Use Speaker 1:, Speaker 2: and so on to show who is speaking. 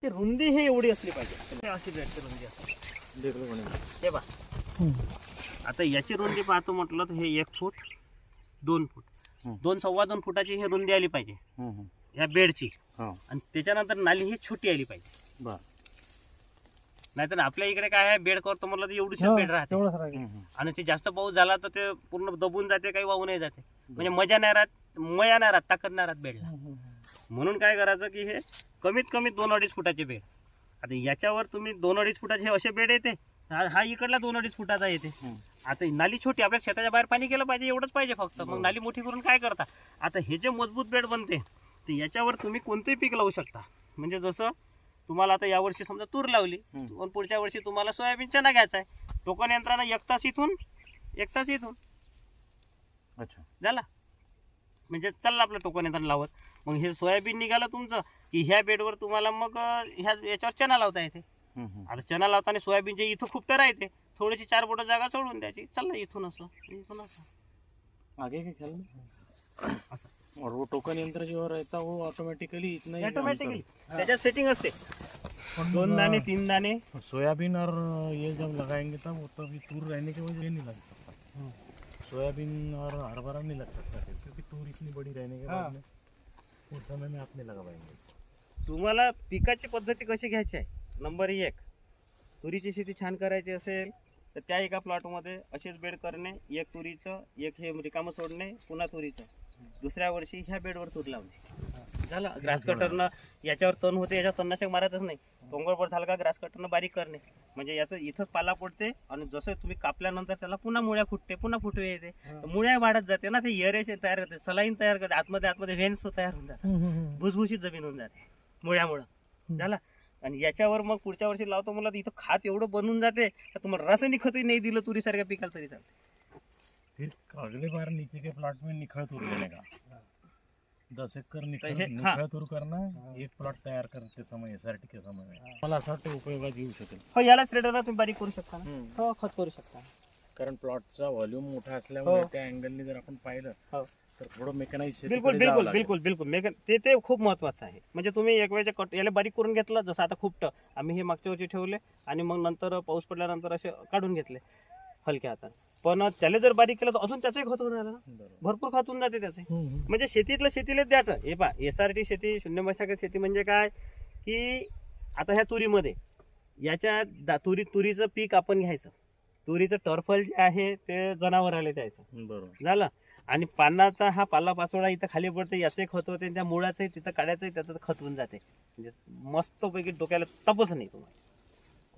Speaker 1: ते रुंदी हे एवढी असली पाहिजे, अशी बेडची रुंदी असते हे बा. आता याची रुंदी पाहतो म्हटलं तर हे 1 फूट 2 फूट 2.25 फुटाची हे रुंदी आली पाहिजे या बेडची. आणि त्याच्यानंतर नाली ही छोटी आली पाहिजे. नाहीतर आपल्या इकडे काय आहे, बेड करतो म्हटलं तर एवढीच बेड राहते आणि ते जास्त पाऊस झाला तर ते पूर्ण दबून जाते, काही वाहूनही जाते. म्हणजे मजा नाही राहत, मया नाही राहत, ताकद नाही राहत बेडला. म्हणून काय करायचं की हे कमीत कमी 2-2.5 फुटाचे बेड. आता याच्यावर तुम्ही 2-2.5 फुटाचे हे असे बेड येते, हा इकडला 2-2.5 फुटाचा येते. आता नाली छोटी, आपल्या शेताच्या बाहेर पाणी गेलं पाहिजे एवढंच पाहिजे फक्त. मग नाली मोठी करून काय करता. आता हे जे मजबूत बेड बनते तर याच्यावर तुम्ही कोणतेही पीक लावू शकता. म्हणजे जसं तुम्हाला आता यावर्षी समजा तूर लावली, पुढच्या वर्षी तुम्हाला सोयाबीन चना घ्यायचा आहे, टोकन यंत्रानं 1 तास इथून 1 तास इथून झाला. म्हणजे चाललं आपलं टोकन यंत्रानं लावत. मग हे सोयाबीन निघालं तुमचं की ह्या बेडवर तुम्हाला मग याच्यावर चना लावता येते. आता चना लावताना सोयाबीनचे इथं खूप तर राहते, थोडीशी 4 बोटं जागा सोडून द्यायची, चाललं इथून असं इथून असं
Speaker 2: आगे क्या ख्याल
Speaker 1: असं.
Speaker 2: और वो टोकन यंत्र जो रहता है वो ऑटोमेटिकली इतना ही
Speaker 1: ऑटोमॅटिकली त्याच्यात सेटिंग असते, 2 दाणे 3 दाणे.
Speaker 2: सोयाबीन और ये जब लगाएंगे तब वो तो अभी तूर रहने की वजह नहीं लग सकता. सोयाबीन और हरभरा नहीं लग सकता क्योंकि तूर इतनी बड़ी रहने के बाद में उस समय में आप नहीं लगा पाएंगे.
Speaker 1: तुम्हाला पिकाची पद्धती कशी घ्यायची आहे. नंबर 1, तुरीची शेती छान करायची असेल तर त्या एका प्लॉटमध्ये असेच बेड करणे, 1 तुरीचं 1 हे रिकामं सोडणे, पुन्हा तुरीचं. दुसऱ्या वर्षी ह्या बेडवर तूर लावणे झालं. ग्रास कटरनं याच्यावर तण होते, याच्यावर तणनाशक मारायचंच नाही. डोंगरभर झालं का ग्रास कटरनं बारीक करणे, म्हणजे याचं इथंच पाला पडते आणि जसं तुम्ही कापल्यानंतर त्याला पुन्हा मुळ्या फुटते, पुन्हा फुटवे येते, मुळ्या वाढत जाते ना, ते एरेशन तयार होते, सलाईन तयार करते, आतमध्ये व्हेन्स तयार होऊन जाते, भुसभुशीत जमीन होऊन जाते मुळ्यामुळं झाला. आणि याच्यावर मग पुढच्या वर्षी लावतो मला इथं खात एवढं बनून जाते तर तुम्हाला रासायनिक खतही नाही दिलं तुरीसारख्या पिकाला तरी चालते.
Speaker 2: फिर अगले बार नीचे के प्लॉट में निखळ तूर देने का 10 एकड़ निखळ तूर करना, एक प्लॉट तयार करते समय SRT के समय में मला असं वाटतं उपयोगात येऊ शकेल.
Speaker 1: हो, याला श्रेडरला तुम्ही बारीक करू शकता ना. हो, खत करू शकता.
Speaker 2: कारण प्लॉटचा व्हॉल्यूम मोठा असल्यामुळे त्या अँगलने जर आपण पाहिलं तर थोडं मेकॅनाइज
Speaker 1: बिलकुल बिलकुल बिलकुल बिलकुल ते खूप महत्वाचं आहे. म्हणजे तुम्ही एक वेळेच्या कट याला बारीक करून घेतलं, जसं आता खूप आम्ही हे मागच्या वर्षी ठेवले आणि मग नंतर पाऊस पडल्यानंतर असे काढून घेतले हलक्या हातात. पण त्याला जर बारीक केलं तर अजून त्याचंही खत होऊन राहिलं, भरपूर खत होऊन जाते त्याचे. म्हणजे शेतीतलं शेतीलाच द्यायचं. हे पहा, SRT शेती, शून्य मशागत शेती म्हणजे काय की आता ह्या तुरीमध्ये याच्या तुरीचं पीक आपण घ्यायचं, तुरीचं टर्फल जे आहे ते जनावराला द्यायचं,
Speaker 2: बरोबर
Speaker 1: झालं. आणि पानाचा हा पाला पाचोळा इथं खाली पडते, याचंही खत होते, त्या मुळाचंही तिथं काढायचंही त्याचं खत होऊन जाते. म्हणजे मस्तपैकी डोक्याला तपच नाही तुम्हाला.